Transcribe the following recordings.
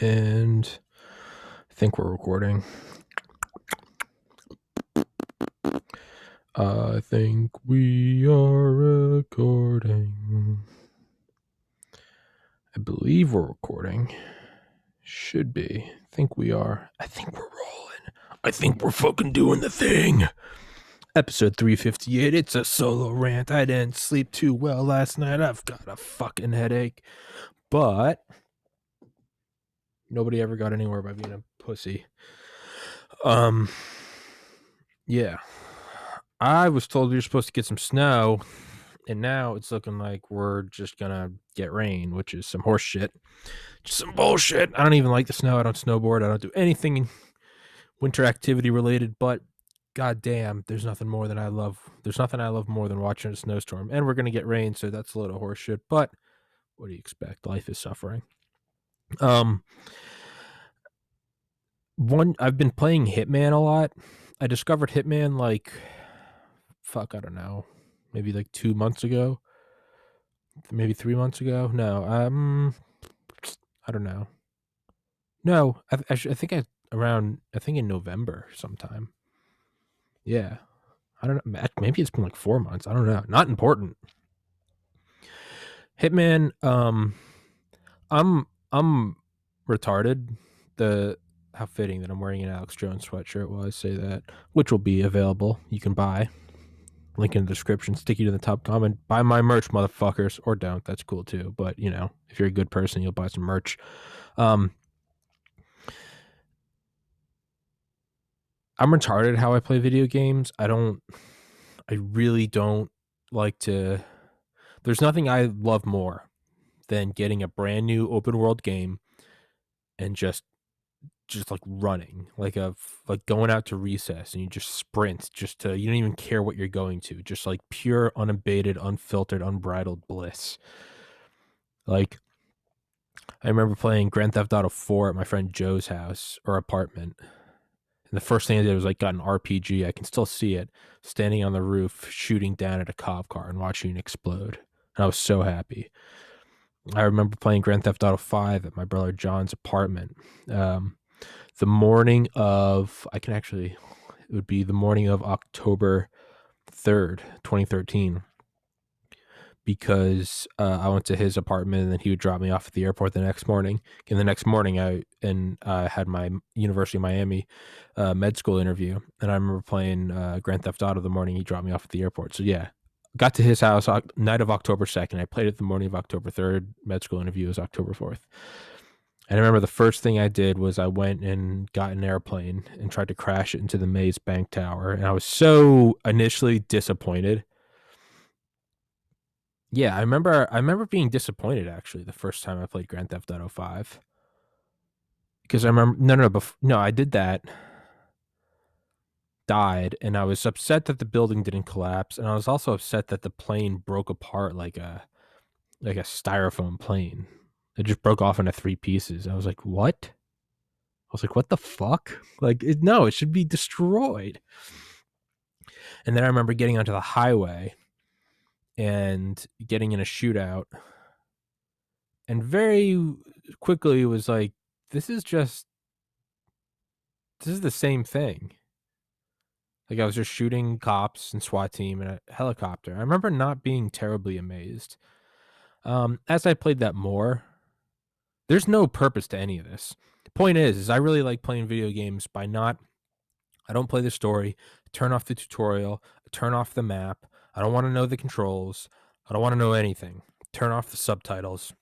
And I think we're recording. I think we are recording. I believe we're recording. Should be. I think we are. I think we're rolling. I think we're fucking doing the thing. Episode 358. It's a solo rant. I didn't sleep too well last night. I've got a fucking headache. But nobody ever got anywhere by being a pussy. Yeah. I was told we were supposed to get some snow, and now it's looking like we're just gonna get rain, which is some horse shit. Just some bullshit. I don't even like the snow. I don't snowboard. I don't do anything winter activity related, but goddamn, there's nothing more than I love. There's nothing I love more than watching a snowstorm. And we're gonna get rain, so that's a load of horse shit. But what do you expect? Life is suffering. I've been playing Hitman a lot. I discovered Hitman I don't know, maybe like 2 months ago, maybe 3 months ago. No, I don't know. No, I think in November sometime. Yeah, I don't know. Maybe it's been like 4 months. I don't know. Not important. Hitman. I'm retarded. How fitting that I'm wearing an Alex Jones sweatshirt while I say that, which will be available. You can buy. Link in the description. Sticky to the top comment. Buy my merch, motherfuckers, or don't. That's cool too. But if you're a good person, you'll buy some merch. I'm retarded how I play video games. I really don't like to. There's nothing I love more than getting a brand new open world game and just like running, like going out to recess and you just sprint, you don't even care what you're going to, just like pure, unabated, unfiltered, unbridled bliss. Like, I remember playing Grand Theft Auto 4 at my friend Joe's house or apartment. And the first thing I did was got an RPG. I can still see it, standing on the roof, shooting down at a cop car and watching it explode. And I was so happy. I remember playing Grand Theft Auto 5 at my brother John's apartment. The morning of, it would be the morning of October 3rd, 2013. Because I went to his apartment and then he would drop me off at the airport the next morning. And the next morning I had my University of Miami med school interview. And I remember playing Grand Theft Auto the morning he dropped me off at the airport. So yeah, got to his house night of October 2nd. I played it the morning of October 3rd. Med school interview was October 4th. And I remember the first thing I did was I went and got an airplane and tried to crash it into the Maze Bank Tower. And I was so initially disappointed. Yeah, I remember being disappointed actually the first time I played Grand Theft Auto 5. Because I remember I did that, died, and I was upset that the building didn't collapse, and I was also upset that the plane broke apart like a styrofoam plane. It just broke off into 3 pieces. I was like, "What?" I was like, "What the fuck?" Like, no, it should be destroyed. And then I remember getting onto the highway and getting in a shootout. And very quickly it was like, this is the same thing. Like, I was just shooting cops and SWAT team and a helicopter. I remember not being terribly amazed. As I played that more, there's no purpose to any of this. The point is I really like playing video games I don't play the story, turn off the tutorial, turn off the map. I don't want to know the controls. I don't want to know anything. Turn off the subtitles.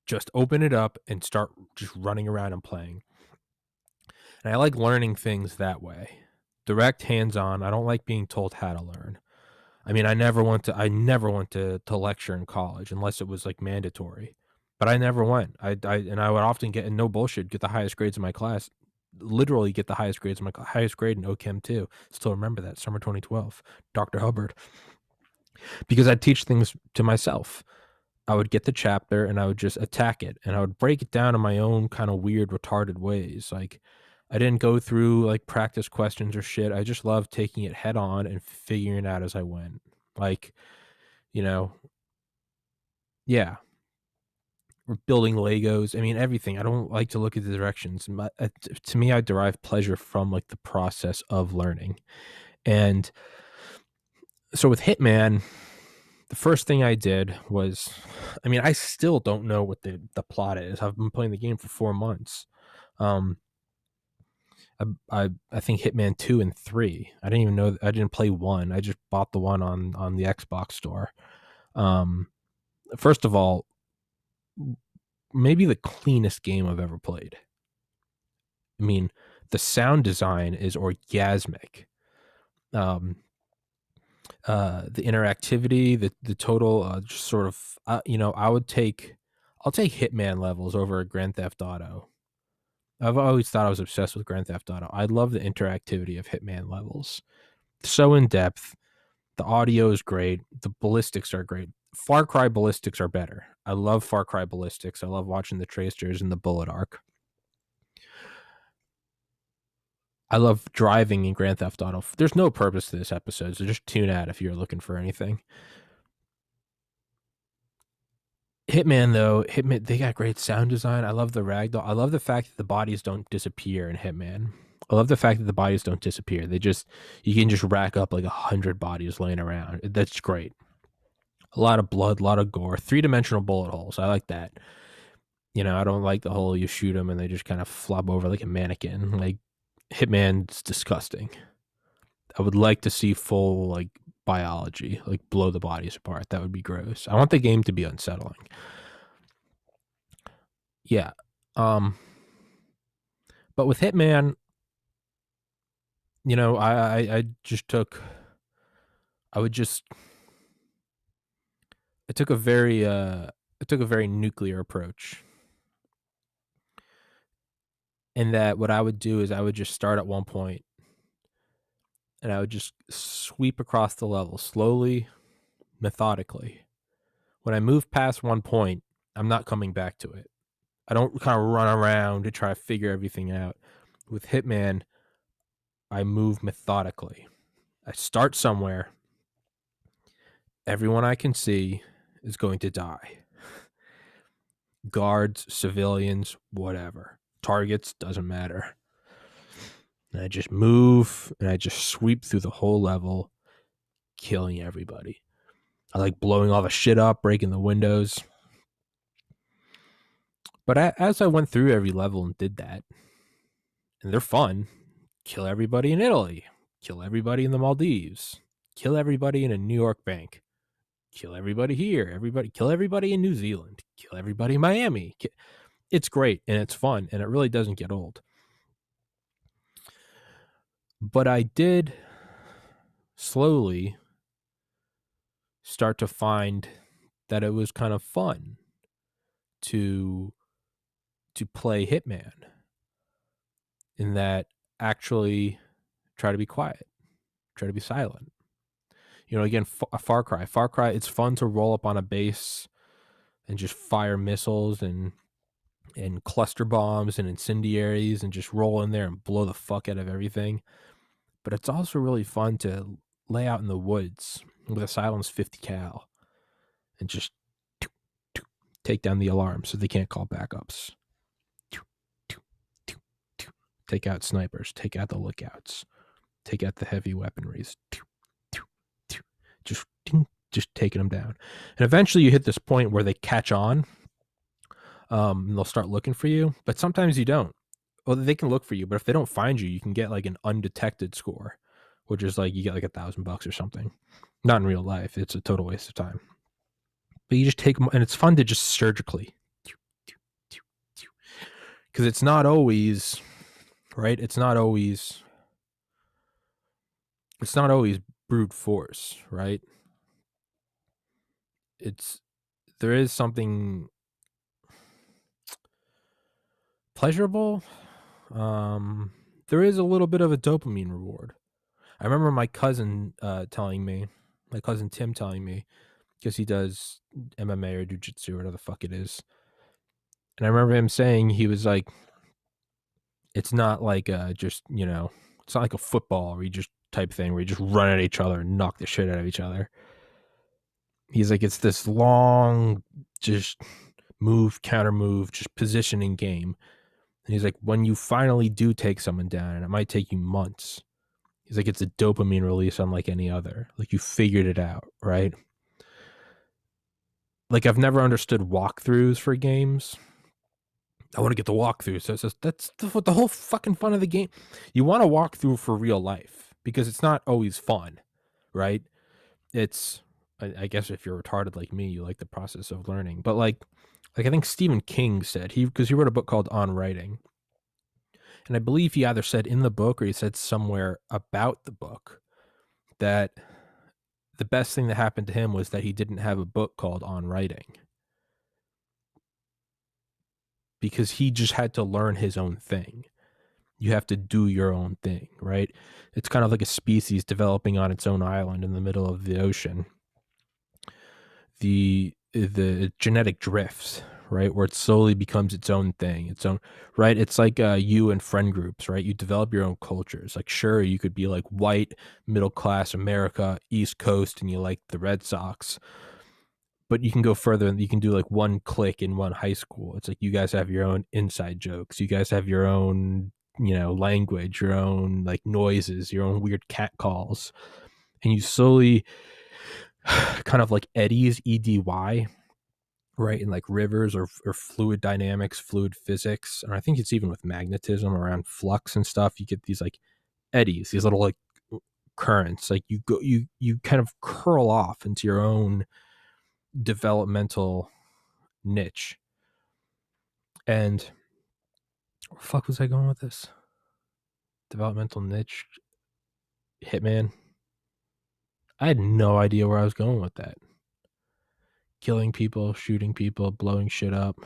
Just open it up and start just running around and playing. And I like learning things that way. Direct, hands-on. I don't like being told how to learn. I mean, I never went to lecture in college unless it was like mandatory. But I never went. I would often get, no bullshit, get the highest grades in my class. Literally get the highest grades in my highest grade in OChem too. Still remember that, summer 2012, Dr. Hubbard. Because I'd teach things to myself. I would get the chapter and I would just attack it, and I would break it down in my own kind of weird, retarded ways. Like, I didn't go through like practice questions or shit. I just loved taking it head on and figuring it out as I went. Like, yeah. We're building Legos. I mean, everything. I don't like to look at the directions. To me, I derive pleasure from like the process of learning. And so with Hitman, the first thing I did was, I mean, I still don't know what the plot is. I've been playing the game for 4 months. Um, I think Hitman 2 and 3. I didn't even know. I didn't play 1. I just bought the one on the Xbox store. First of all, maybe the cleanest game I've ever played. I mean, the sound design is orgasmic. The interactivity, the total, just sort of, I'll take Hitman levels over Grand Theft Auto. I've always thought I was obsessed with Grand Theft Auto. I love the interactivity of Hitman levels. So in depth. The audio is great. The ballistics are great. Far Cry ballistics are better. I love Far Cry ballistics. I love watching the tracers and the bullet arc. I love driving in Grand Theft Auto. There's no purpose to this episode, so just tune out if you're looking for anything. Hitman, though, they got great sound design. I love the ragdoll. I love the fact that the bodies don't disappear in Hitman. I love the fact that the bodies don't disappear. You can just rack up like 100 bodies laying around. That's great. A lot of blood, a lot of gore, 3-dimensional bullet holes. I like that. I don't like the whole you shoot them and they just kind of flop over like a mannequin. Like Hitman's disgusting. I would like to see full like biology, like blow the bodies apart. That would be gross. I want the game to be unsettling. Yeah. But with Hitman, I just took I took a very nuclear approach. In that what I would do is I would just start at one point and I would just sweep across the level slowly, methodically. When I move past one point, I'm not coming back to it. I don't kind of run around to try to figure everything out. With Hitman, I move methodically. I start somewhere. Everyone I can see is going to die. Guards, civilians, whatever. Targets, doesn't matter. And I just move and I just sweep through the whole level, killing everybody. I like blowing all the shit up, breaking the windows. But as I went through every level and did that, and they're fun, kill everybody in Italy, kill everybody in the Maldives, kill everybody in a New York bank, kill everybody here, kill everybody in New Zealand, kill everybody in Miami. It's great and it's fun and it really doesn't get old. But I did slowly start to find that it was kind of fun to play Hitman, in that actually try to be quiet, try to be silent. Again, Far Cry, it's fun to roll up on a base and just fire missiles and cluster bombs and incendiaries and just roll in there and blow the fuck out of everything. But it's also really fun to lay out in the woods with a silenced 50 cal and just take down the alarm so they can't call backups. Take out snipers, take out the lookouts, take out the heavy weaponries. Just taking them down. And eventually you hit this point where they catch on, and they'll start looking for you, but sometimes you don't. Well, they can look for you, but if they don't find you, you can get like an undetected score, which is like you get like $1,000 or something. Not in real life. It's a total waste of time. But you just take them, and it's fun to just surgically, because it's not always right. It's not always brute force, right? There is something pleasurable. There is a little bit of a dopamine reward. I remember my cousin Tim telling me, because he does MMA or jiu-jitsu or whatever the fuck it is. And I remember him saying, he was like, it's not like it's not like a football where you just type thing where you just run at each other and knock the shit out of each other. He's like, it's this long, just move, counter move, just positioning game. And he's like, when you finally do take someone down, and it might take you months, he's like, it's a dopamine release unlike any other. Like, you figured it out, right? Like, I've never understood walkthroughs for games. I want to get the walkthrough. So it says that's the whole fucking fun of the game. You want to walk through for real life because it's not always fun, right? It's, I guess if you're retarded like me, you like the process of learning. But like I think Stephen King said, because he wrote a book called On Writing, and I believe he either said in the book or he said somewhere about the book that the best thing that happened to him was that he didn't have a book called On Writing, because he just had to learn his own thing. You have to do your own thing, right? It's kind of like a species developing on its own island in the middle of the ocean. The genetic drifts, right, where it slowly becomes its own thing, its own, right? It's like you and friend groups, right? You develop your own cultures. Like, sure, you could be like white, middle class America, East Coast, and you like the Red Sox, but you can go further and you can do like one clique in one high school. It's like you guys have your own inside jokes. You guys have your own, language, your own like noises, your own weird cat calls. And you slowly kind of like eddies, EDY, right? In like rivers or fluid dynamics, fluid physics. And I think it's even with magnetism around flux and stuff. You get these like eddies, these little like currents. Like you kind of curl off into your own developmental niche. And where the fuck was I going with this? Developmental niche, Hitman. I had no idea where I was going with that. Killing people, shooting people, blowing shit up.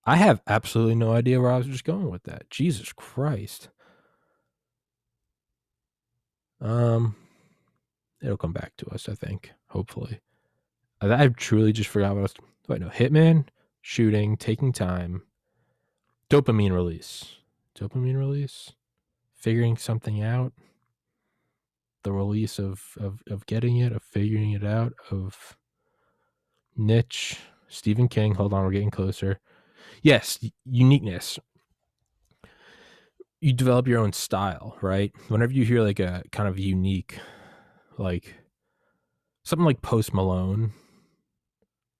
I have absolutely no idea where I was just going with that. Jesus Christ. It'll come back to us, I think. Hopefully. I truly just forgot what I was. Wait, no. Hitman, shooting, taking time, dopamine release. Dopamine release? Figuring something out. The release of getting it, of figuring it out, of niche. Stephen King. Hold on, we're getting closer. Yes, uniqueness. You develop your own style, right? Whenever you hear like a kind of unique, like something like Post Malone,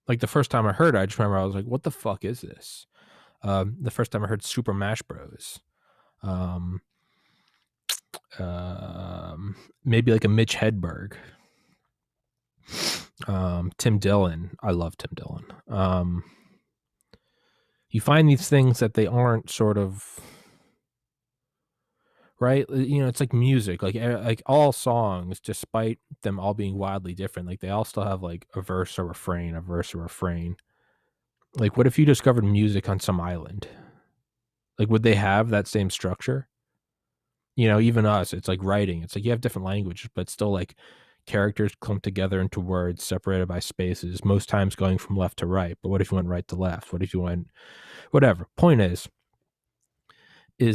like the first time I heard it, I just remember I was like, what the fuck is this? The first time I heard Super Mash Bros. Maybe like a Mitch Hedberg. Tim Dillon. I love Tim Dillon. You find these things that they aren't sort of, right? It's like music, like all songs, despite them all being wildly different, like they all still have like a verse or refrain, a verse or refrain. Like, what if you discovered music on some island? Like, would they have that same structure? Even us, it's like writing. It's like you have different languages, but still like characters clumped together into words separated by spaces, most times going from left to right. But what if you went right to left? What if you went whatever? Point is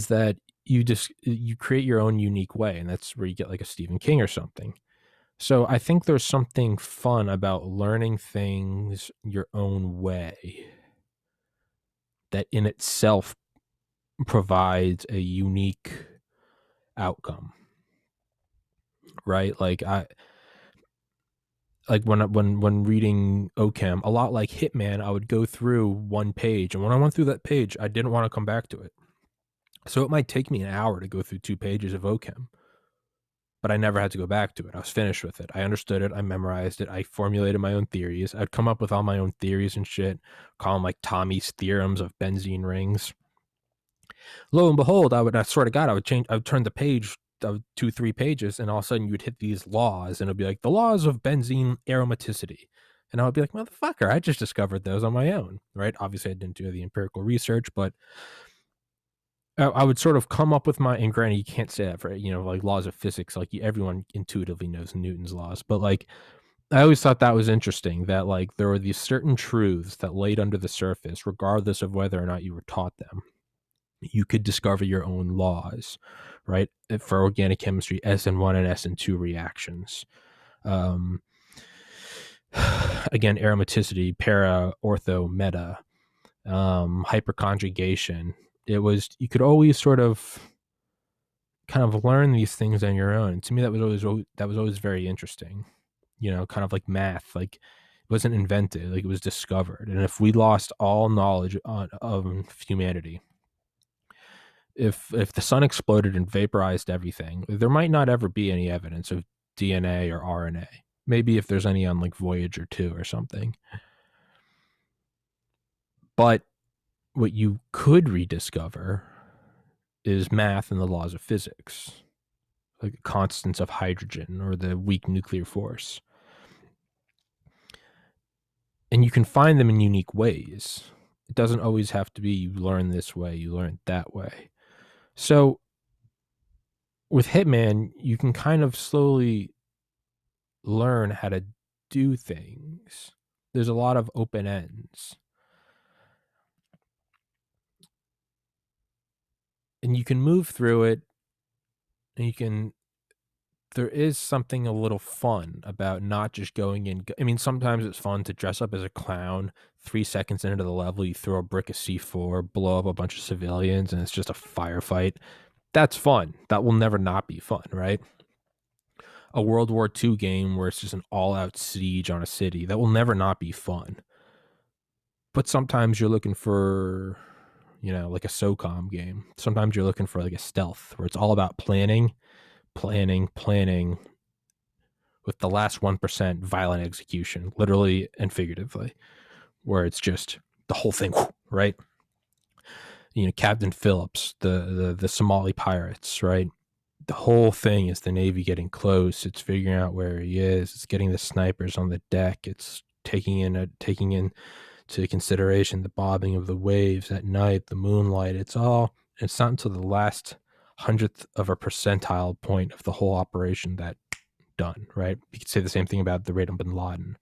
that you create your own unique way, and that's where you get like a Stephen King or something. So I think there's something fun about learning things your own way that in itself provides a unique outcome, right? Like when reading OChem, a lot like Hitman, I would go through one page, and when I went through that page, I didn't want to come back to it. So it might take me an hour to go through 2 pages of OChem, but I never had to go back to it. I was finished with it. I understood it. I memorized it. I formulated my own theories. I'd come up with all my own theories and shit, call them like Tommy's theorems of benzene rings. Lo and behold, I swear to God, I would turn the page of 2-3 pages, and all of a sudden you would hit these laws, and it'd be like the laws of benzene aromaticity. And I would be like, motherfucker, I just discovered those on my own, right? Obviously, I didn't do the empirical research, but I would sort of come up with and granted, you can't say that for, like laws of physics, like everyone intuitively knows Newton's laws, but like, I always thought that was interesting that like there were these certain truths that laid under the surface, regardless of whether or not you were taught them. You could discover your own laws, right? For organic chemistry, SN1 and SN2 reactions. again, aromaticity, para, ortho, meta, hyperconjugation. It was, you could always sort of kind of learn these things on your own. To me, that was always very interesting. You know, kind of like math. Like, it wasn't invented, like it was discovered. And if we lost all knowledge of humanity, if the sun exploded and vaporized everything, there might not ever be any evidence of DNA or RNA. Maybe if there's any on like Voyager 2 or something. But what you could rediscover is math and the laws of physics, like constants of hydrogen or the weak nuclear force. And you can find them in unique ways. It doesn't always have to be you learn this way, you learn that way. So with Hitman, you can kind of slowly learn how to do things. There's a lot of open ends. And you can move through it, and you can, there is something a little fun about not just going in. I mean, sometimes it's fun to dress up as a clown. 3 seconds into the level, you throw a brick of C4, blow up a bunch of civilians, and it's just a firefight. That's fun. That will never not be fun, right? A World War II game where it's just an all-out siege on a city, that will never not be fun. But sometimes you're looking for, you know, like a SOCOM game. Sometimes you're looking for like a stealth where it's all about planning, with the last 1% violent execution, literally and figuratively, where it's just the whole thing, right? You know, Captain Phillips, the Somali pirates, right? The whole thing is the Navy getting close. It's figuring out where he is. It's getting the snipers on the deck. It's taking into consideration the bobbing of the waves at night, the moonlight. It's not until the last 100th of a percentile point of the whole operation that done, right? You could say the same thing about the raid on bin Laden.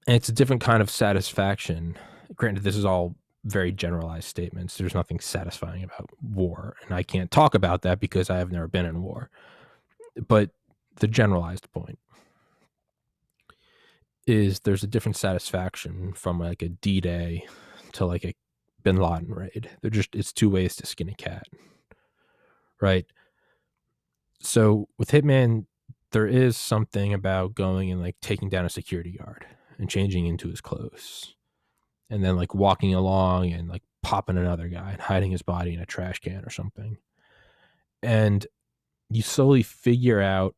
And it's a different kind of satisfaction. Granted, this is all very generalized statements. There's nothing satisfying about war, and I can't talk about that because I have never been in war. But the generalized point is there's a different satisfaction from like a D-Day to like a bin Laden raid. It's two ways to skin a cat, right? So with Hitman, there is something about going and like taking down a security guard and changing into his clothes, and then like walking along and like popping another guy and hiding his body in a trash can or something. And you slowly figure out,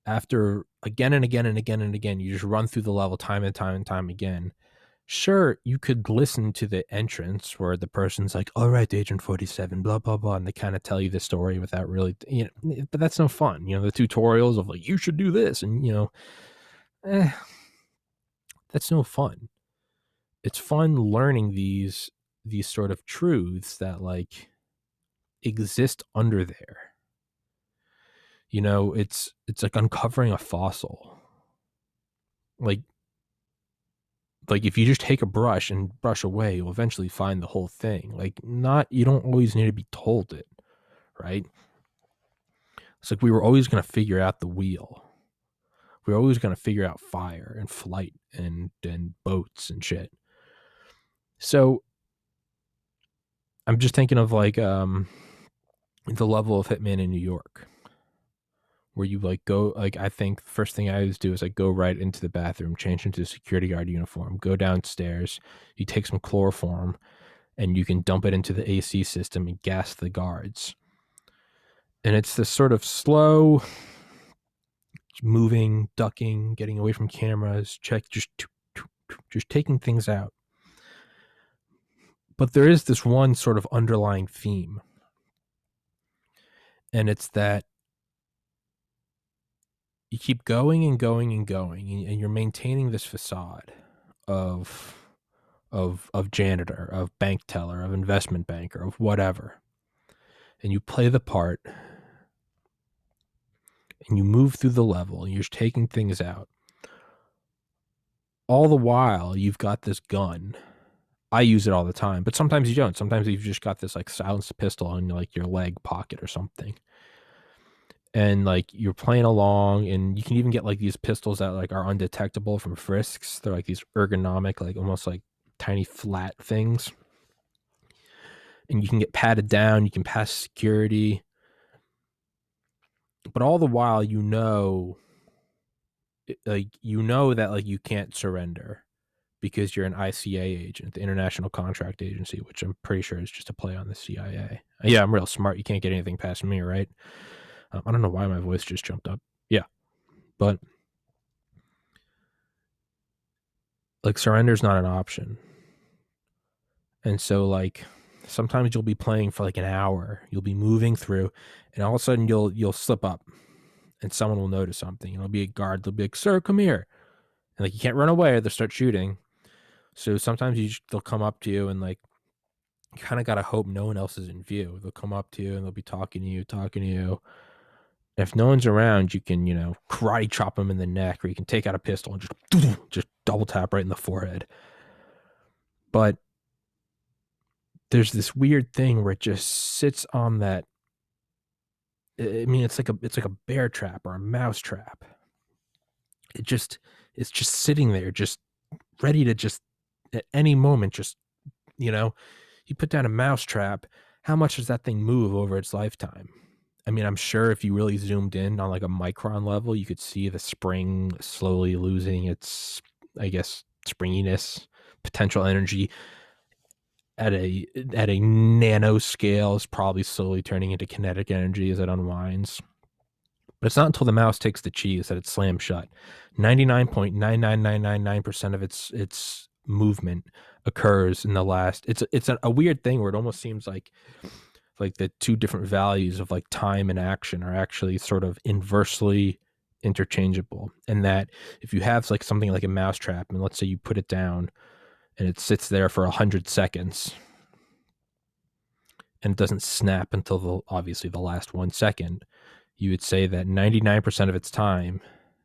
after again and again and again and again, you just run through the level time and time and time again. Sure, you could listen to the entrance where the person's like, all right, Agent 47, blah, blah, blah. And they kind of tell you the story without really, you know, but that's no fun. You know, the tutorials of like, you should do this. And, you know, that's no fun. It's fun learning these sort of truths that like exist under there. You know, it's like uncovering a fossil. Like if you just take a brush and brush away, you'll eventually find the whole thing. Like, you don't always need to be told it, right? It's like we were always going to figure out the wheel. We were always going to figure out fire and flight and boats and shit. So I'm just thinking of like the level of Hitman in New York, where you like go, like, I think the first thing I always do is like go right into the bathroom, change into a security guard uniform, go downstairs, you take some chloroform, and you can dump it into the AC system and gas the guards. And it's this sort of slow moving, ducking, getting away from cameras, just taking things out. But there is this one sort of underlying theme, and it's that you keep going and going and going, and you're maintaining this facade of janitor, of bank teller, of investment banker, of whatever. And you play the part, and you move through the level, and you're just taking things out. All the while, you've got this gun. I use it all the time, but sometimes you don't. Sometimes you've just got this like silenced pistol in like your leg pocket or something. and like you're playing along, and you can even get like these pistols that like are undetectable from frisks. They're like these ergonomic, like almost like tiny flat things, and you can get patted down, you can pass security, but all the while that like you can't surrender because you're an ICA agent, the International Contract Agency, which I'm pretty sure is just a play on the CIA. Yeah, I'm real smart. You can't get anything past me, right? I don't know why my voice just jumped up. Yeah, but like surrender's not an option. And so like sometimes you'll be playing for like an hour, you'll be moving through, and all of a sudden you'll slip up and someone will notice something. And it'll be a guard, they'll be like, "Sir, come here." And like you can't run away, they'll start shooting. So sometimes they'll come up to you, and like you kind of got to hope no one else is in view. They'll come up to you and they'll be talking to you. If no one's around, you can, karate chop them in the neck, or you can take out a pistol and just double tap right in the forehead. But there's this weird thing where it just sits on that. I mean, it's like a bear trap or a mouse trap. It's just sitting there, just ready to just at any moment, just you put down a mouse trap. How much does that thing move over its lifetime? I mean, I'm sure if you really zoomed in on like a micron level, you could see the spring slowly losing its, I guess, springiness, potential energy at a nano scale is probably slowly turning into kinetic energy as it unwinds. But it's not until the mouse takes the cheese that it slams shut. 99.99999% of its movement occurs in the last. It's a weird thing where it almost seems like the two different values of like time and action are actually sort of inversely interchangeable. And that if you have like something like a mousetrap, and let's say you put it down and it sits there for 100 seconds and it doesn't snap until obviously the last 1 second, you would say that 99% of its time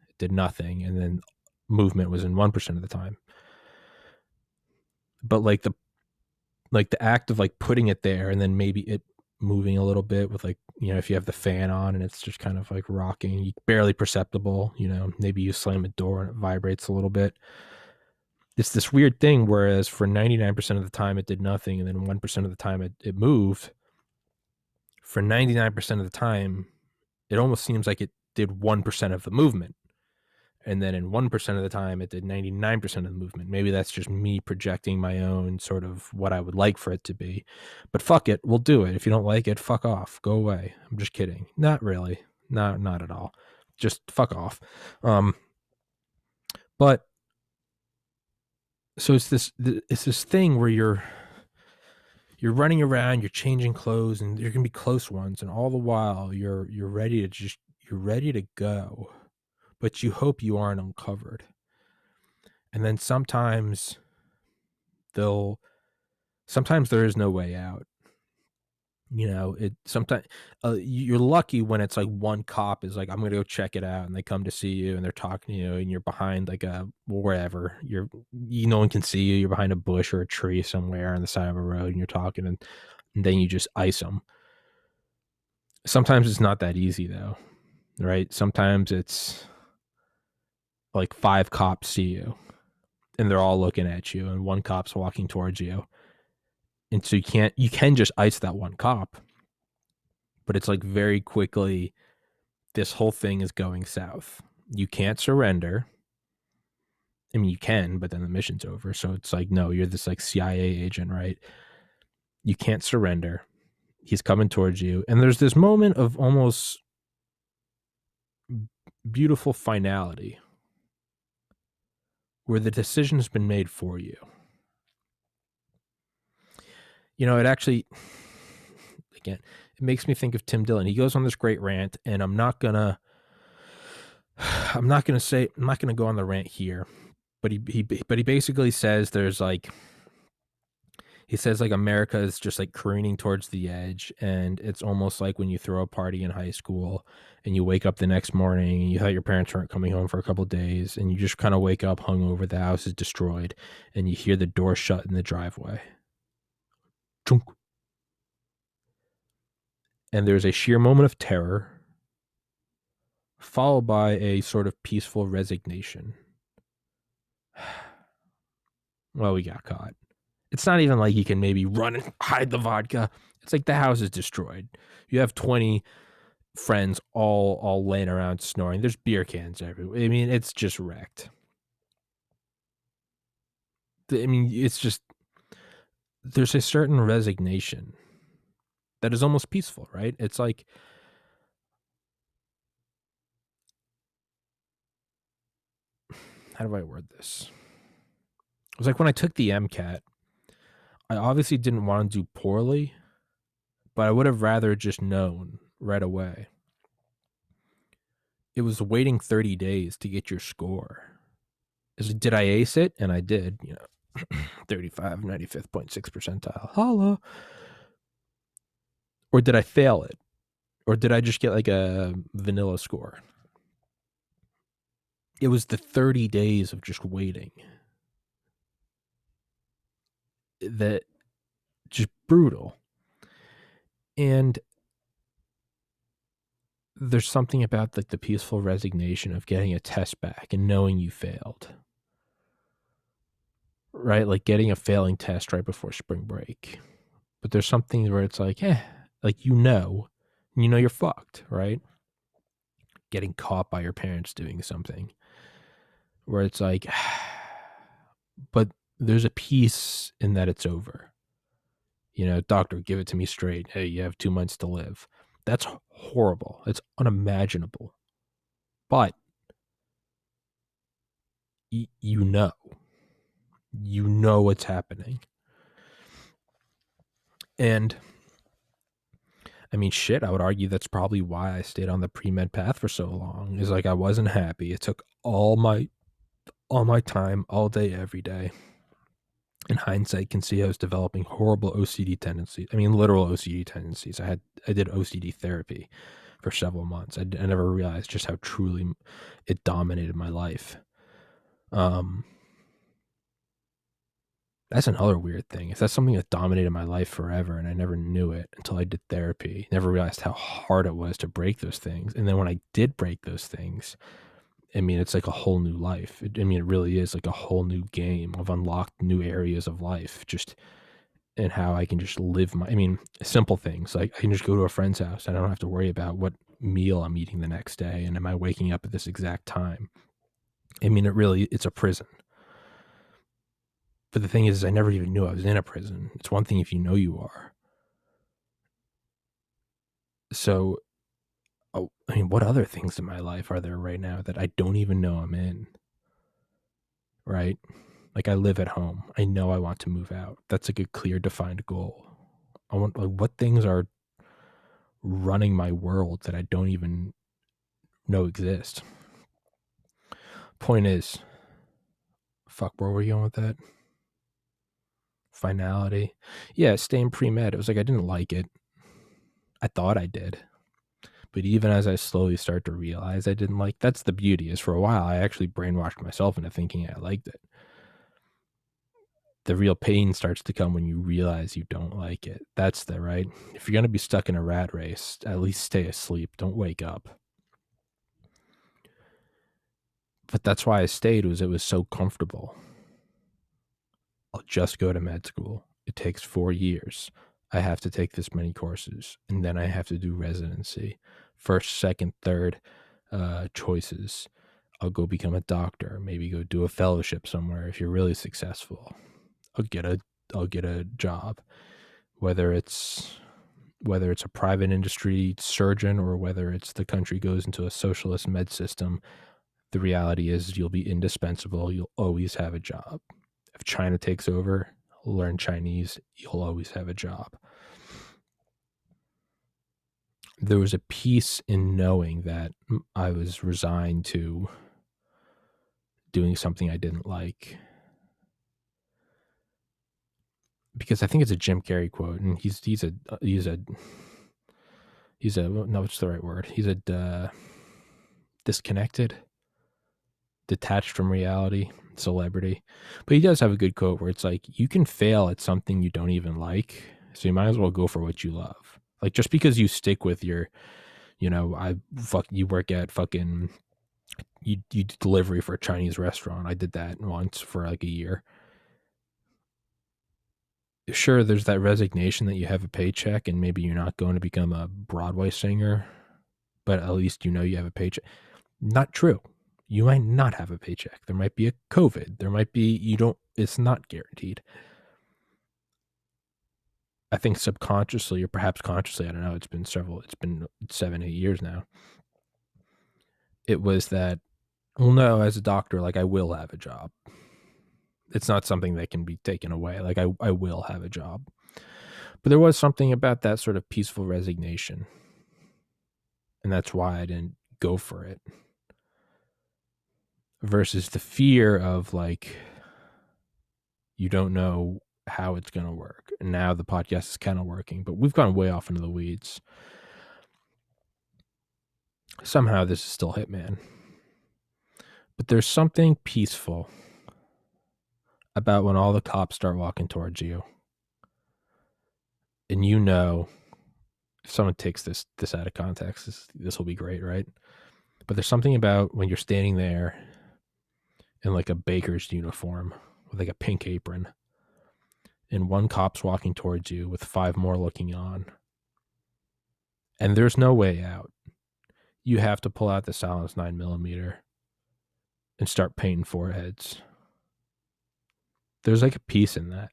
it did nothing, and then movement was in 1% of the time. But like the act of like putting it there and then maybe it moving a little bit with like, if you have the fan on and it's just kind of like rocking, barely perceptible, maybe you slam a door and it vibrates a little bit. It's this weird thing, whereas for 99% of the time it did nothing, and then 1% of the time it moved. For 99% of the time, it almost seems like it did 1% of the movement. And then in 1% of the time, it did 99% of the movement. Maybe that's just me projecting my own sort of what I would like for it to be. But fuck it, we'll do it. If you don't like it, fuck off. Go away. I'm just kidding. Not really. Not at all. Just fuck off. But so it's this thing where you're running around, you're changing clothes, and there can be close ones, and all the while you're ready to go, but you hope you aren't uncovered. And then sometimes there is no way out. Sometimes you're lucky when it's like one cop is like, "I'm gonna go check it out," and they come to see you and they're talking to you, and you're behind like a wherever no one can see you. You're behind a bush or a tree somewhere on the side of a road, and you're talking, and then you just ice them. Sometimes it's not that easy though, right? Sometimes it's like 5 cops see you and they're all looking at you, and one cop's walking towards you. And so you can just ice that one cop, but it's like very quickly, this whole thing is going south. You can't surrender. I mean, you can, but then the mission's over. So it's like, no, you're this like CIA agent, right? You can't surrender. He's coming towards you. And there's this moment of almost beautiful finality where the decision has been made for you. It actually, again, it makes me think of Tim Dillon. He goes on this great rant, and I'm not gonna go on the rant here, but he basically says he says America is just like careening towards the edge, and it's almost like when you throw a party in high school and you wake up the next morning and you thought your parents weren't coming home for a couple of days, and you just kind of wake up hungover, the house is destroyed, and you hear the door shut in the driveway. And there's a sheer moment of terror, followed by a sort of peaceful resignation. Well, we got caught. It's not even like you can maybe run and hide the vodka. It's like the house is destroyed. You have 20 friends all laying around snoring. There's beer cans everywhere. I mean, it's just wrecked. I mean, it's just, there's a certain resignation that is almost peaceful, right? It's like, how do I word this? It was like when I took the MCAT, I obviously didn't want to do poorly, but I would have rather just known right away. It was waiting 30 days to get your score. Did I ace it? And I did, 35, 95.6 percentile. Holla. Or did I fail it? Or did I just get like a vanilla score? It was the 30 days of just waiting that just brutal. And there's something about like the peaceful resignation of getting a test back and knowing you failed. Right? Like getting a failing test right before spring break. But there's something where it's like, like you're fucked, right? Getting caught by your parents doing something where it's like, but there's a peace in that it's over. Doctor, give it to me straight. Hey, you have 2 months to live. That's horrible. It's unimaginable. But you know what's happening. And I mean, shit, I would argue that's probably why I stayed on the pre-med path for so long. Is like I wasn't happy. It took all my time, all day, every day. In hindsight, can see I was developing horrible OCD tendencies. I mean, literal OCD tendencies. I did OCD therapy for several months. I never realized just how truly it dominated my life. That's another weird thing. If that's something that dominated my life forever and I never knew it until I did therapy, never realized how hard it was to break those things. And then when I did break those things, I mean, it's like a whole new life. It really is like a whole new game of unlocked new areas of life, just and how I can just live simple things. Like I can just go to a friend's house and I don't have to worry about what meal I'm eating the next day. And am I waking up at this exact time? I mean, it's a prison. But the thing is, I never even knew I was in a prison. It's one thing if you know you are. So, what other things in my life are there right now that I don't even know I'm in? Right? Like I live at home. I know I want to move out. That's like a clear, defined goal. I want, like, what things are running my world that I don't even know exist? Point is, fuck, where were we going with that? Finality. Yeah, staying pre-med. It was like I didn't like it. I thought I did. But even as I slowly start to realize I didn't like, that's the beauty, is for a while I actually brainwashed myself into thinking I liked it. The real pain starts to come when you realize you don't like it. That's the right. If you're going to be stuck in a rat race, at least stay asleep. Don't wake up. But that's why I stayed, it was so comfortable. I'll just go to med school. It takes 4 years. I have to take this many courses, and then I have to do residency. First, second, third choices. I'll go become a doctor, maybe go do a fellowship somewhere if you're really successful. I'll get a job, whether it's a private industry surgeon or whether it's the country goes into a socialist med system. The reality is you'll be indispensable. You'll always have a job. If China takes over, learn Chinese, you'll always have a job. There was a peace in knowing that I was resigned to doing something I didn't like. Because I think it's a Jim Carrey quote, and he's a no, what's the right word? He's a disconnected, detached from reality celebrity. But he does have a good quote where it's like, you can fail at something you don't even like, so you might as well go for what you love. Like, just because you stick with your You work at fucking you do delivery for a Chinese restaurant. I did that once for like a year. Sure, there's that resignation that you have a paycheck and maybe you're not going to become a Broadway singer, but at least you have a paycheck. Not true. You might not have a paycheck. There might be a COVID. There might be, it's not guaranteed. I think subconsciously or perhaps consciously, I don't know, it's been 7, 8 years now. It was that, well, no, as a doctor, like I will have a job. It's not something that can be taken away. Like I will have a job. But there was something about that sort of peaceful resignation. And that's why I didn't go for it. Versus the fear of like, you don't know how it's going to work. And now the podcast is kind of working, but we've gone way off into the weeds. Somehow this is still Hitman. But there's something peaceful about when all the cops start walking towards you. And if someone takes this out of context, this will be great, right? But there's something about when you're standing there in like a baker's uniform with like a pink apron and one cop's walking towards you with 5 more looking on. And there's no way out. You have to pull out the silenced 9mm and start painting foreheads. There's like a peace in that.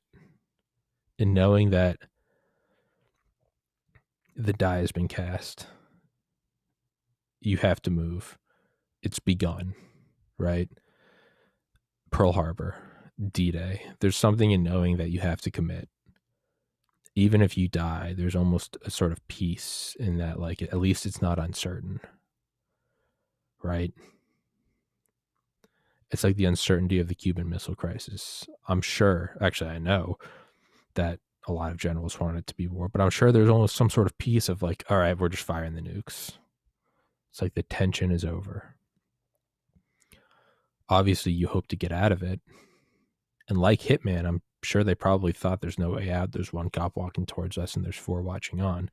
In knowing that the die has been cast. You have to move. It's begun, right? Pearl Harbor, D-Day. There's something in knowing that you have to commit. Even if you die, there's almost a sort of peace in that, like, at least it's not uncertain, right? It's like the uncertainty of the Cuban Missile Crisis. I'm sure, actually, I know that a lot of generals want it to be war, but I'm sure there's almost some sort of peace of like, all right, we're just firing the nukes. It's like the tension is over. Obviously, you hope to get out of it. And like Hitman, I'm sure they probably thought there's no way out. There's one cop walking towards us and there's 4 watching on.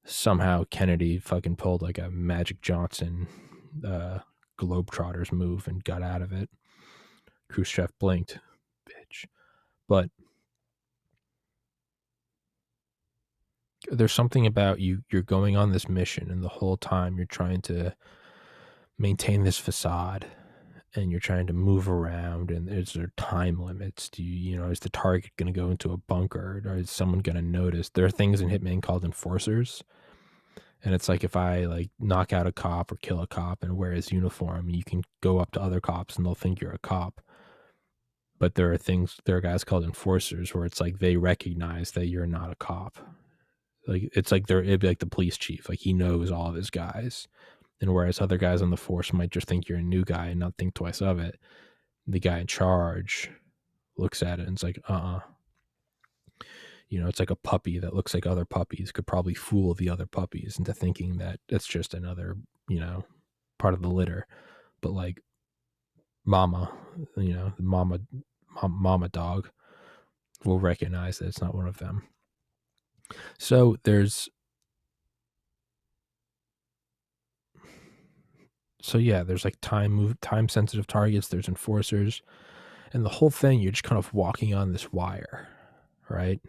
Somehow Kennedy fucking pulled like a Magic Johnson Globetrotters move and got out of it. Khrushchev blinked. Bitch. But there's something about you're going on this mission and the whole time you're trying to maintain this facade and you're trying to move around, and is there time limits? Is the target going to go into a bunker, or is someone going to notice? There are things in Hitman called enforcers, and it's like if I like knock out a cop or kill a cop and wear his uniform, you can go up to other cops and they'll think you're a cop. But there are guys called enforcers where it's like they recognize that you're not a cop. Like it's like it'd be like the police chief, like he knows all of his guys. And whereas other guys on the force might just think you're a new guy and not think twice of it, the guy in charge looks at it and it's like, it's like a puppy that looks like other puppies could probably fool the other puppies into thinking that it's just another, part of the litter. But like mama, mama dog will recognize that it's not one of them. So there's like time sensitive targets, there's enforcers, and the whole thing, you're just kind of walking on this wire, right?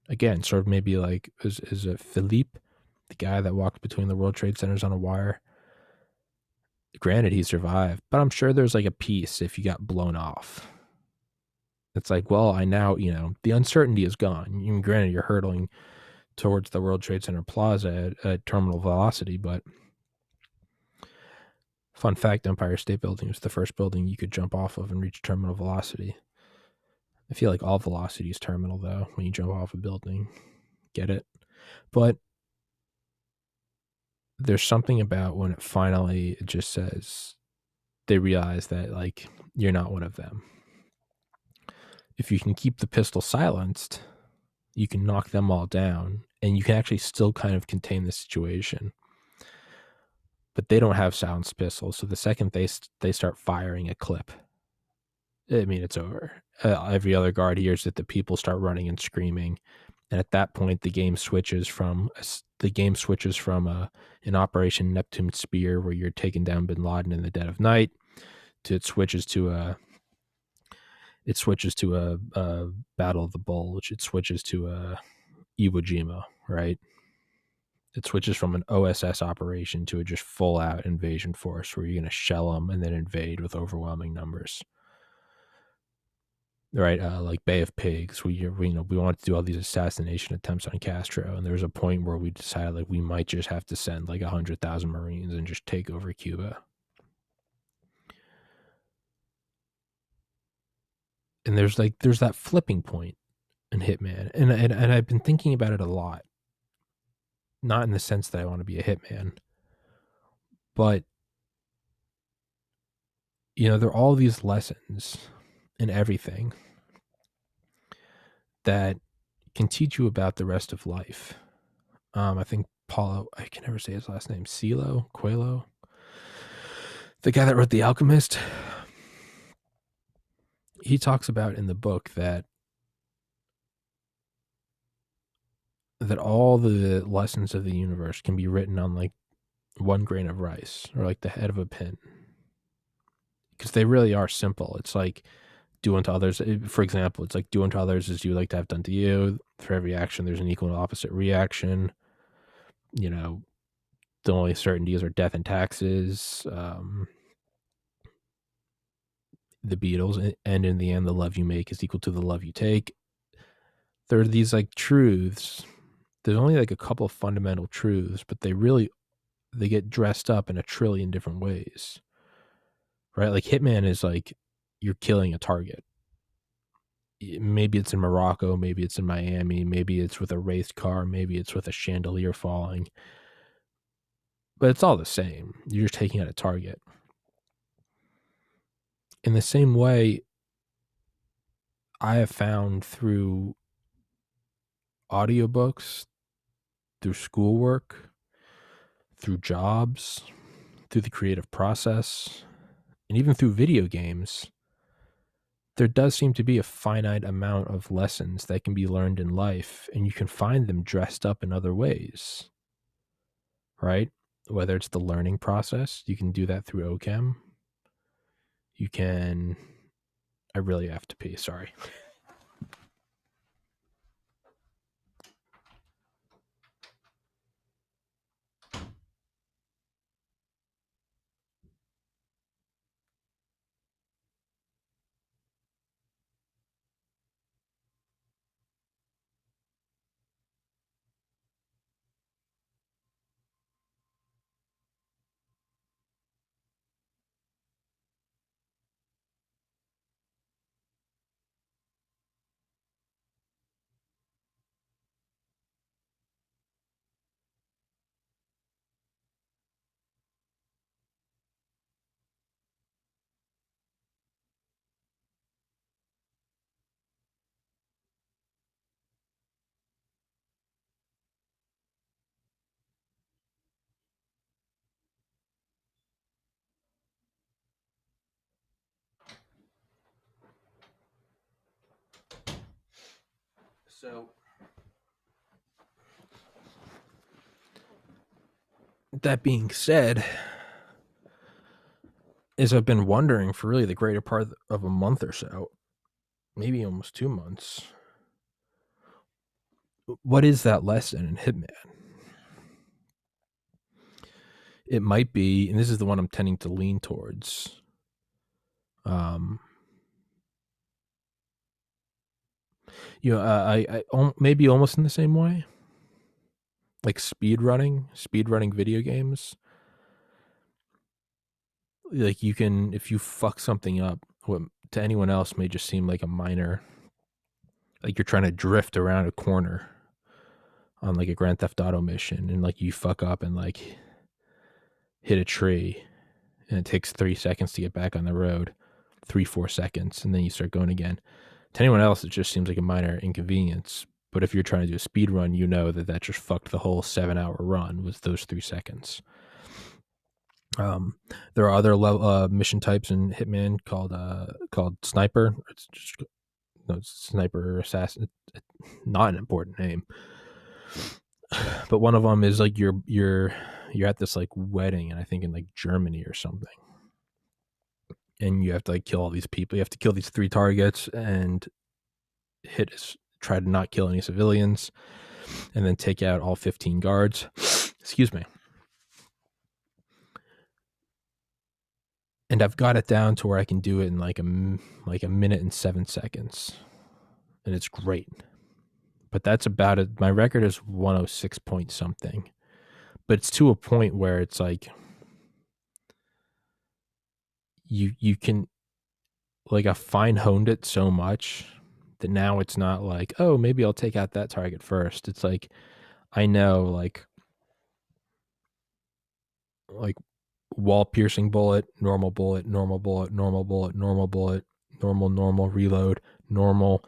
Again, sort of maybe like, is it Philippe, the guy that walked between the World Trade Centers on a wire? Granted, he survived, but I'm sure there's like a piece if you got blown off. It's like, well, I now, the uncertainty is gone. Granted, you're hurtling towards the World Trade Center Plaza at terminal velocity, but fun fact, Empire State Building was the first building you could jump off of and reach terminal velocity. I feel like all velocity is terminal, though, when you jump off a building. Get it? But there's something about when it just says, they realize that, like, you're not one of them. If you can keep the pistol silenced, you can knock them all down, and you can actually still kind of contain the situation. But they don't have silenced pistols, so the second they start firing a clip, I mean, it's over. Every other guard hears that the people start running and screaming, And at that point, the game switches from an Operation Neptune Spear, where you're taking down Bin Laden in the dead of night, to it switches to a Battle of the Bulge. It switches to a Iwo Jima, right? It switches from an OSS operation to a just full out invasion force, where you're going to shell them and then invade with overwhelming numbers. Right, like Bay of Pigs, we wanted to do all these assassination attempts on Castro, and there was a point where we decided like we might just have to send like 100,000 Marines and just take over Cuba. And there's that flipping point in Hitman, and I've been thinking about it a lot. Not in the sense that I want to be a hitman, but there are all these lessons in everything that can teach you about the rest of life. I think Paulo, I can never say his last name, Coelho, the guy that wrote The Alchemist, he talks about in the book that all the lessons of the universe can be written on like one grain of rice, or like the head of a pin, because they really are simple. It's like, do unto others, for example, it's like, do unto others as you would like to have done to you. For every action, there's an equal and opposite reaction. The only certainties are death and taxes. The Beatles, and in the end, the love you make is equal to the love you take. There are these like truths. There's only like a couple of fundamental truths, but they get dressed up in a trillion different ways, right? Like Hitman is like, you're killing a target. Maybe it's in Morocco, maybe it's in Miami, maybe it's with a wraith car, maybe it's with a chandelier falling, but it's all the same. You're just taking out a target. In the same way, I have found through audiobooks, through schoolwork, through jobs, through the creative process, and even through video games, there does seem to be a finite amount of lessons that can be learned in life, and you can find them dressed up in other ways, right? Whether it's the learning process, you can do that through OChem. You can... I really have to pee, sorry. So, that being said, is I've been wondering for really the greater part of a month or so, maybe almost 2 months, what is that lesson in Hitman? It might be, and this is the one I'm tending to lean towards, I maybe almost in the same way, like speedrunning video games. Like, you can, if you fuck something up, what to anyone else may just seem like a minor, like you're trying to drift around a corner on like a Grand Theft Auto mission, and like you fuck up and like hit a tree, and it takes 3 seconds to get back on the road, 3-4 seconds, and then you start going again. To anyone else, it just seems like a minor inconvenience. But if you're trying to do a speed run, you know that just fucked the whole 7-hour run with those 3 seconds. There are other mission types in Hitman called Sniper. It's just no, sniper assassin, not an important name. But one of them is like you're at this like wedding, and I think in like Germany or something, and you have to like kill all these people. You have to kill these 3 targets and try to not kill any civilians, and then take out all 15 guards. Excuse me. And I've got it down to where I can do it in like a minute and 7 seconds, and it's great. But that's about it. My record is 106 point something, but it's to a point where it's like you can, like, I fine honed it so much that now it's not like, oh, maybe I'll take out that target first. It's like I know like wall piercing bullet, normal bullet, normal bullet, normal bullet, normal bullet, normal reload, normal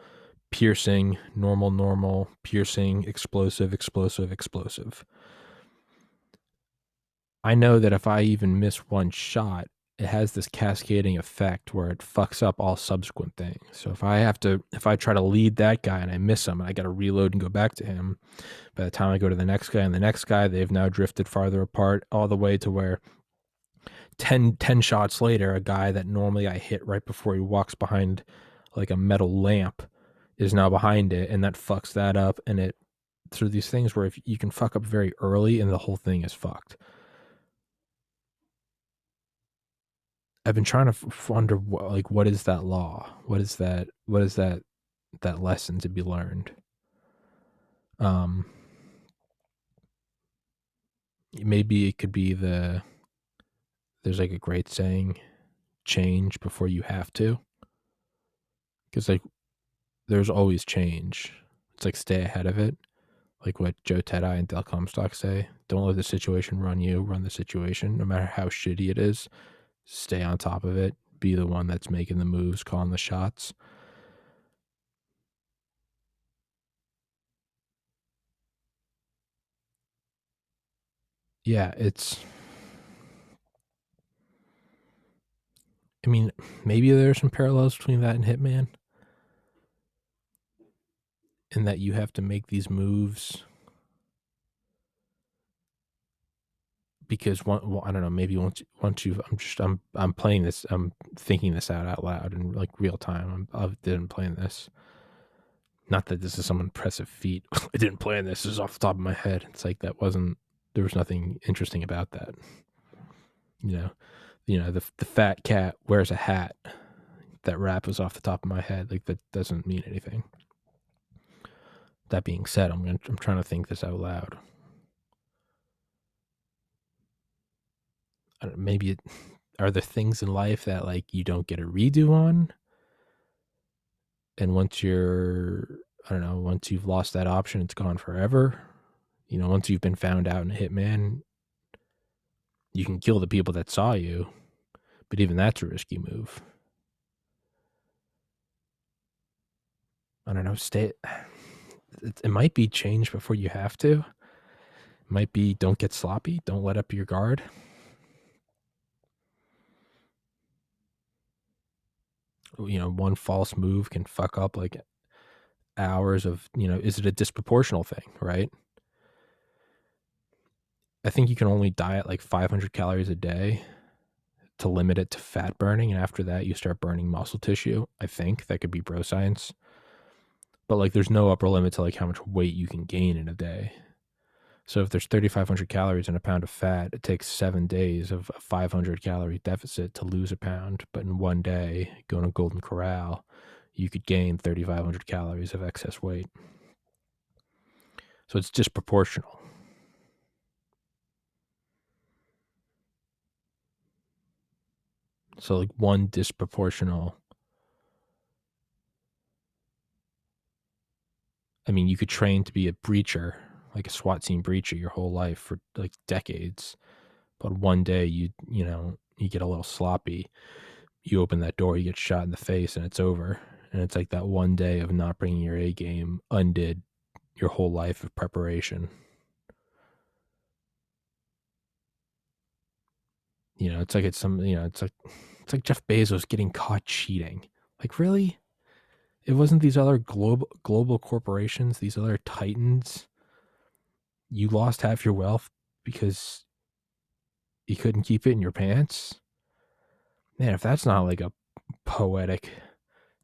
piercing, normal piercing, explosive, explosive, explosive. I know that if I even miss one shot, it has this cascading effect where it fucks up all subsequent things. So if I try to lead that guy and I miss him and I got to reload and go back to him, by the time I go to the next guy and the next guy, they've now drifted farther apart, all the way to where 10 shots later, a guy that normally I hit right before he walks behind like a metal lamp is now behind it, and that fucks that up. And it through these things where if you can fuck up very early and the whole thing is fucked. I've been trying to wonder what is that law? What is that lesson to be learned? Maybe it could be there's like a great saying, change before you have to. Because like there's always change. It's like stay ahead of it. Like what Joe Tedai and Del Comstock say. Don't let the situation run you, run the situation. No matter how shitty it is, stay on top of it. Be the one that's making the moves, calling the shots. Yeah, I mean, maybe there are some parallels between that and Hitman, in that you have to make these moves because I don't know, maybe once you've I'm playing this, I'm thinking this out loud in like real time. I didn't plan this. Not that this is some impressive feat. I didn't plan this. This is off the top of my head. It's like there was nothing interesting about that. You know, the fat cat wears a hat. That rap was off the top of my head. Like that doesn't mean anything. That being said, I'm trying to think this out loud. Maybe are there things in life that like you don't get a redo on, and once once you've lost that option, it's gone forever. Once you've been found out in a Hitman, you can kill the people that saw you, but even that's a risky move. I don't know. It might be change before you have to. It might be don't get sloppy. Don't let up your guard. One false move can fuck up like hours of, is it a disproportional thing, right? I think you can only diet like 500 calories a day to limit it to fat burning. And after that, you start burning muscle tissue. I think that could be bro science. But like there's no upper limit to like how much weight you can gain in a day. So if there's 3,500 calories in a pound of fat, it takes 7 days of a 500 calorie deficit to lose a pound. But in one day, going to Golden Corral, you could gain 3,500 calories of excess weight. So it's disproportional. So like one disproportional. I mean, you could train to be a breacher, like a SWAT team breacher your whole life for like decades. But one day you get a little sloppy. You open that door, you get shot in the face, and it's over. And it's like that one day of not bringing your A game undid your whole life of preparation. It's like Jeff Bezos getting caught cheating. Like, really? It wasn't these other global corporations, these other titans. You lost half your wealth because you couldn't keep it in your pants. Man, if that's not like a poetic,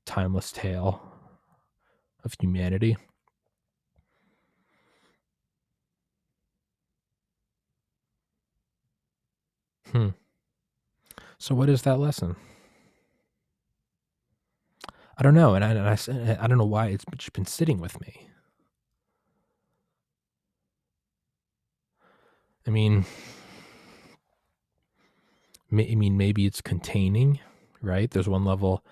timeless tale of humanity. Hmm. So what is that lesson? I don't know, and I don't know why it's just been sitting with me. I mean, maybe it's containing, right? There's one level.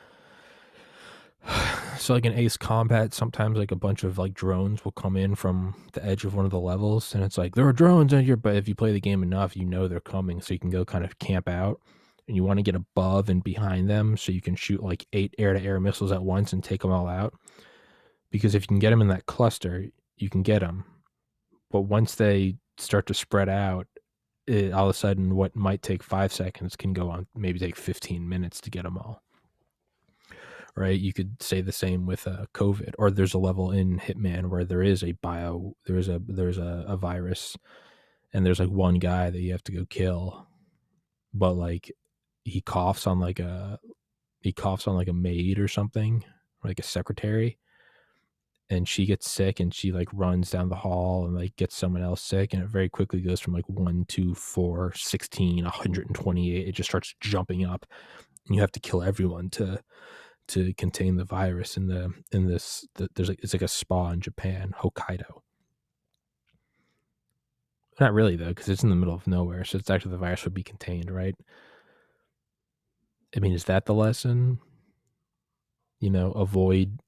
So like in Ace Combat, sometimes like a bunch of like drones will come in from the edge of one of the levels, and it's like there are drones in here. But if you play the game enough, you know they're coming, so you can go kind of camp out, and you want to get above and behind them, so you can shoot like 8 air-to-air missiles at once and take them all out. Because if you can get them in that cluster, you can get them. But once they start to spread out, all of a sudden, what might take 5 seconds can go on maybe take 15 minutes to get them all. Right? You could say the same with COVID, or there's a level in Hitman where there is a virus, and there's like one guy that you have to go kill, but like he coughs on like a maid or something, or like a secretary, and she gets sick, and she like runs down the hall and like gets someone else sick, and it very quickly goes from like 1, 2, 4, 16, 128. It just starts jumping up, and you have to kill everyone to contain the virus it's like a spa in Japan, Hokkaido. Not really though, because it's in the middle of nowhere, so it's actually the virus would be contained, right? I mean, is that the lesson? Avoid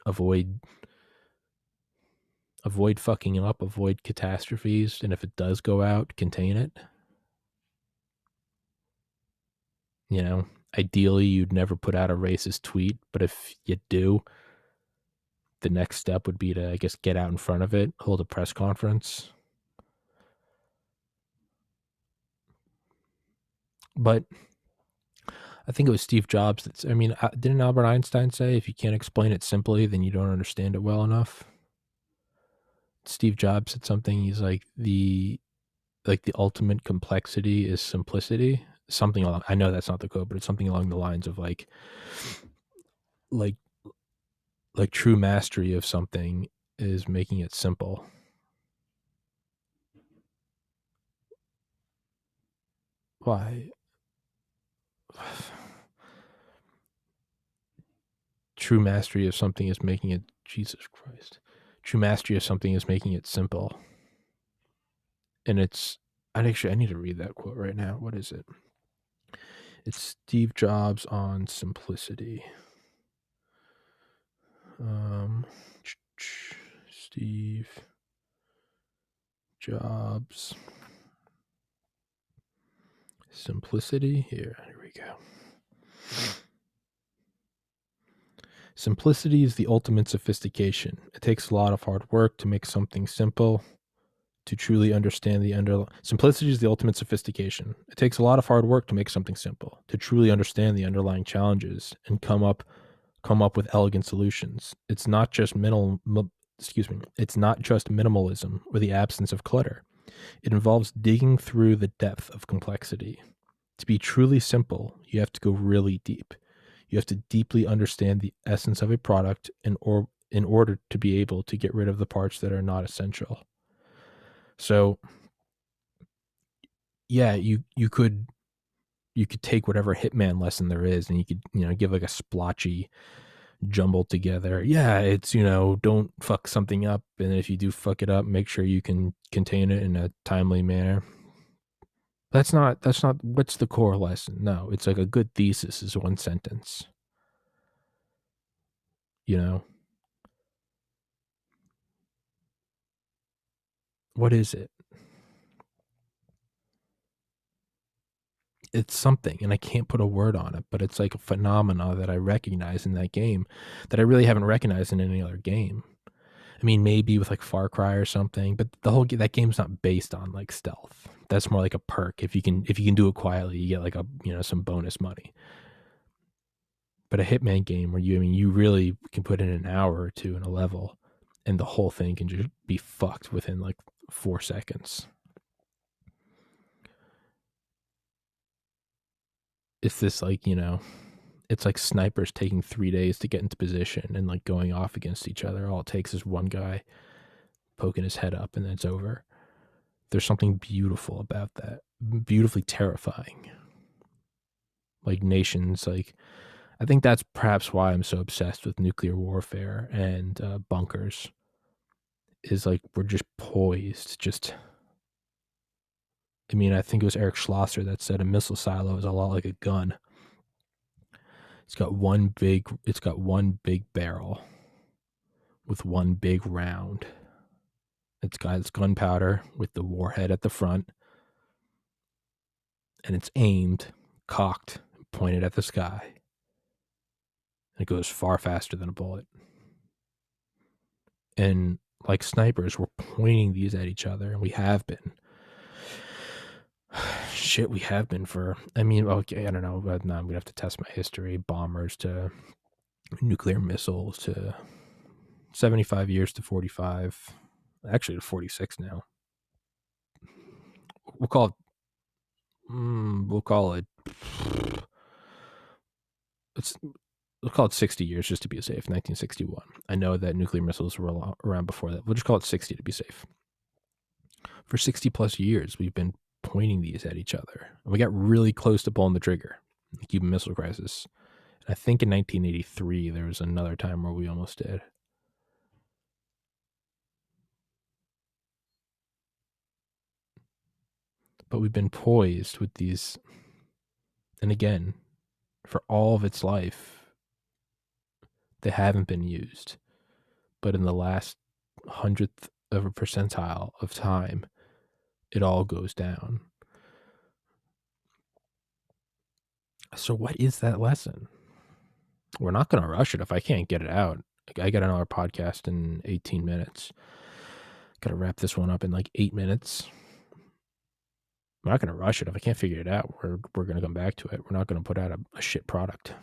fucking up, avoid catastrophes, and if it does go out, contain it. Ideally you'd never put out a racist tweet, but if you do, the next step would be to, I guess, get out in front of it, hold a press conference. But I think it was Steve Jobs didn't Albert Einstein say if you can't explain it simply, then you don't understand it well enough? Steve Jobs said something. He's like the ultimate complexity is simplicity. Something along, I know that's not the quote, but it's something along the lines of like true mastery of something is making it simple. Why? True mastery of something is making it, Jesus Christ. True mastery of something is making it simple. And I need to read that quote right now. What is it? It's Steve Jobs on simplicity. Steve Jobs. Simplicity. Here we go. Simplicity is the ultimate sophistication. It takes a lot of hard work to make something simple. To truly understand the underlying simplicity is the ultimate sophistication. It takes a lot of hard work to make something simple. To truly understand the underlying challenges and come up with elegant solutions. It's not just It's not just minimalism or the absence of clutter. It involves digging through the depth of complexity. To be truly simple, you have to go really deep. You have to deeply understand the essence of a product in order to be able to get rid of the parts that are not essential. So, yeah, you could take whatever Hitman lesson there is, and you could give like a splotchy, jumbled together. Yeah, it's don't fuck something up, and if you do fuck it up, make sure you can contain it in a timely manner. That's not what's the core lesson. No, it's like a good thesis is one sentence. What is it? It's something, and I can't put a word on it, but it's like a phenomena that I recognize in that game that I really haven't recognized in any other game. I mean, maybe with like Far Cry or something, but that game's not based on like stealth. That's more like a perk. If you can do it quietly, you get like some bonus money. But a Hitman game where you really can put in an hour or two in a level, and the whole thing can just be fucked within like 4 seconds. It's this like, it's like snipers taking 3 days to get into position and like going off against each other. All it takes is one guy poking his head up and then it's over. There's something beautiful about that, beautifully terrifying. Like nations, like I think that's perhaps why I'm so obsessed with nuclear warfare and bunkers. Is like we're just poised. I think it was Eric Schlosser that said a missile silo is a lot like a gun. It's got one big barrel with one big round. It's got its gunpowder with the warhead at the front, and it's aimed, cocked, pointed at the sky. And it goes far faster than a bullet. And like snipers, we're pointing these at each other, and we have been. Shit, we have been for, okay, I don't know, but now I'm gonna have to test my history. Bombers to nuclear missiles to 75 years to 45, actually to 46 now. We'll call it, we'll call it 60 years just to be safe. 1961. I know that nuclear missiles were around before that. We'll just call it 60 to be safe. For 60 plus years, we've been pointing these at each other. And we got really close to pulling the trigger, the Cuban Missile Crisis. And I think in 1983, there was another time where we almost did. But we've been poised with these. And again, for all of its life, they haven't been used. But in the last 100th of a percentile of time, it all goes down. So what is that lesson? We're not going to rush it if I can't get it out. I got another podcast in 18 minutes. Got to wrap this one up in like 8 minutes. I'm not going to rush it if I can't figure it out. We're going to come back to it. We're not going to put out a shit product.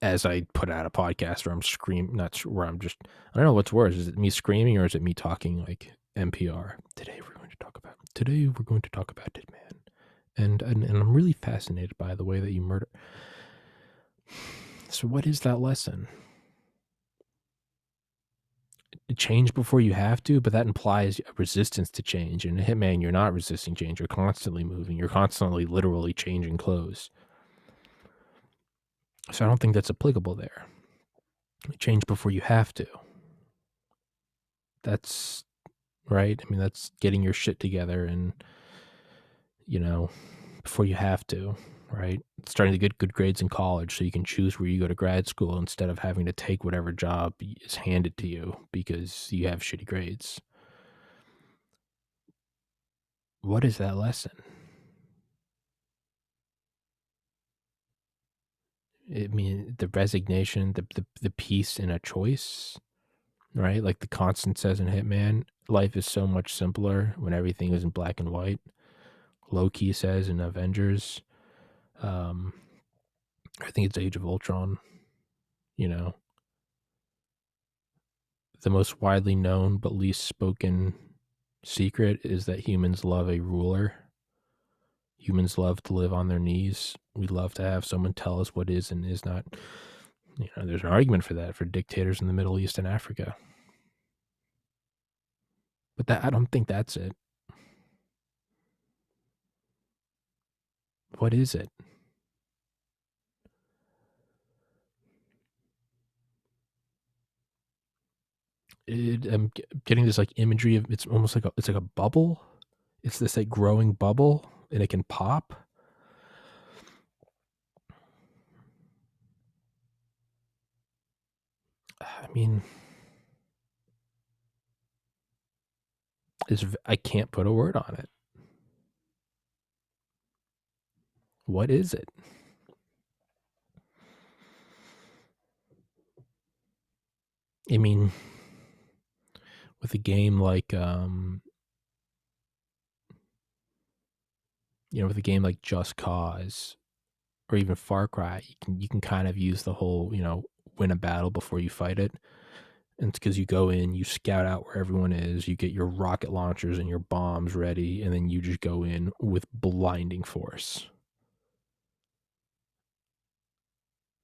As I put out a podcast where I'm screaming, I don't know what's worse. Is it me screaming or is it me talking like NPR? Today we're going to talk about Hitman. And I'm really fascinated by the way that you murder. So what is that lesson? Change before you have to, but that implies a resistance to change. And in Hitman, you're not resisting change. You're constantly moving. You're constantly literally changing clothes. So I don't think that's applicable there. Change before you have to. That's right. That's getting your shit together and, before you have to, right? Starting to get good grades in college so you can choose where you go to grad school instead of having to take whatever job is handed to you because you have shitty grades. What is that lesson? The resignation, the peace in a choice, right? Like the Constant says in Hitman, life is so much simpler when everything is in black and white. Loki says in Avengers, I think it's Age of Ultron, the most widely known but least spoken secret is that humans love a ruler. Humans love to live on their knees. We love to have someone tell us what is and is not. There's an argument for that for dictators in the Middle East and Africa. But I don't think that's it. What is it? I'm getting this like imagery of it's almost like it's like a bubble. It's this like growing bubble and it can pop. I can't put a word on it. What is it? With a game like with a game like Just Cause or even Far Cry, you can kind of use the whole, win a battle before you fight it. And it's because you go in, you scout out where everyone is, you get your rocket launchers and your bombs ready, and then you just go in with blinding force.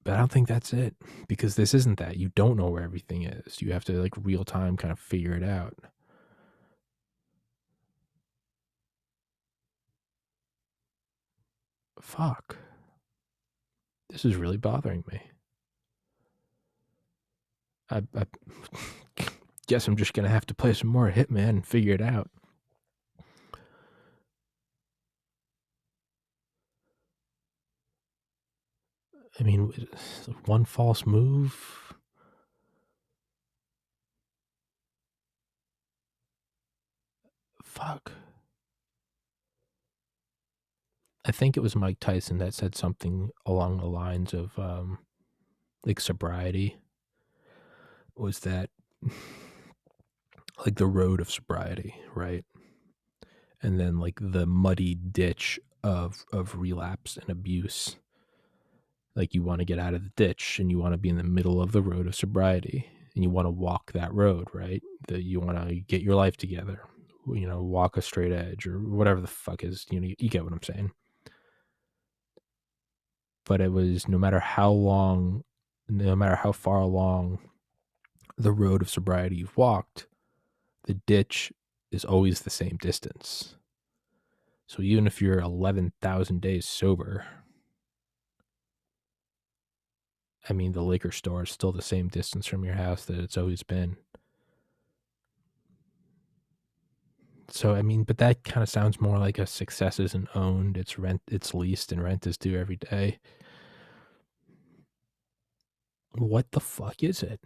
But I don't think that's it, because this isn't that. You don't know where everything is. You have to, like, real time kind of figure it out. Fuck. This is really bothering me. I guess I'm just gonna have to play some more Hitman and figure it out. I mean, one false move. Fuck. I think it was Mike Tyson that said something along the lines of, like, sobriety was that, like, the road of sobriety, right? And then, like, the muddy ditch of relapse and abuse. Like, you want to get out of the ditch and you want to be in the middle of the road of sobriety, and you want to walk that road, right? That you want to get your life together, walk a straight edge or whatever the fuck is, you get what I'm saying. But it was no matter how far along the road of sobriety you've walked, the ditch is always the same distance. So even if you're 11,000 days sober, I mean, the liquor store is still the same distance from your house that it's always been. So, I mean, but that kind of sounds more like a success isn't owned, it's leased, and rent is due every day. What the fuck is it?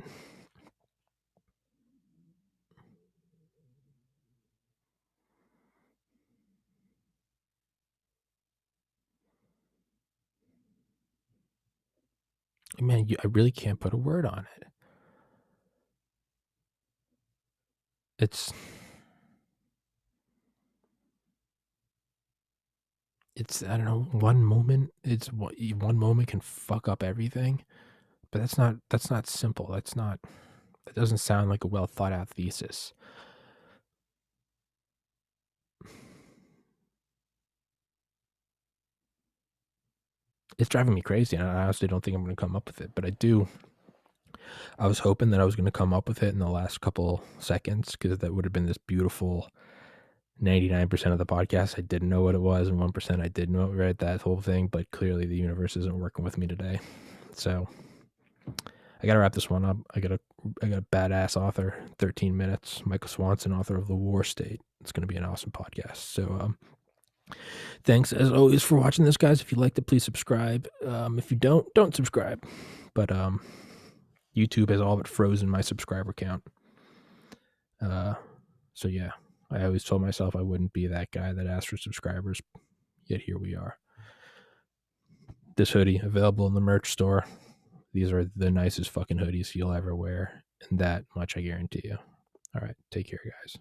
Man, I really can't put a word on it. It's I don't know, one moment can fuck up everything, but that's not simple. That doesn't sound like a well thought out thesis. It's driving me crazy, and I honestly don't think I'm going to come up with it, but I was hoping that I was going to come up with it in the last couple seconds, because that would have been this beautiful 99% of the podcast I didn't know what it was, and 1% I did know, right? That whole thing, but clearly the universe isn't working with me today. So I gotta wrap this one up. I got a badass author, 13 minutes, Michael Swanson, author of The War State. It's gonna be an awesome podcast. So thanks as always for watching this, guys. If you liked it, please subscribe. If you don't subscribe. But YouTube has all but frozen my subscriber count. So yeah, I always told myself I wouldn't be that guy that asked for subscribers, yet here we are. This hoodie available in the merch store. These are the nicest fucking hoodies you'll ever wear, and that much I guarantee you. All right, take care, guys.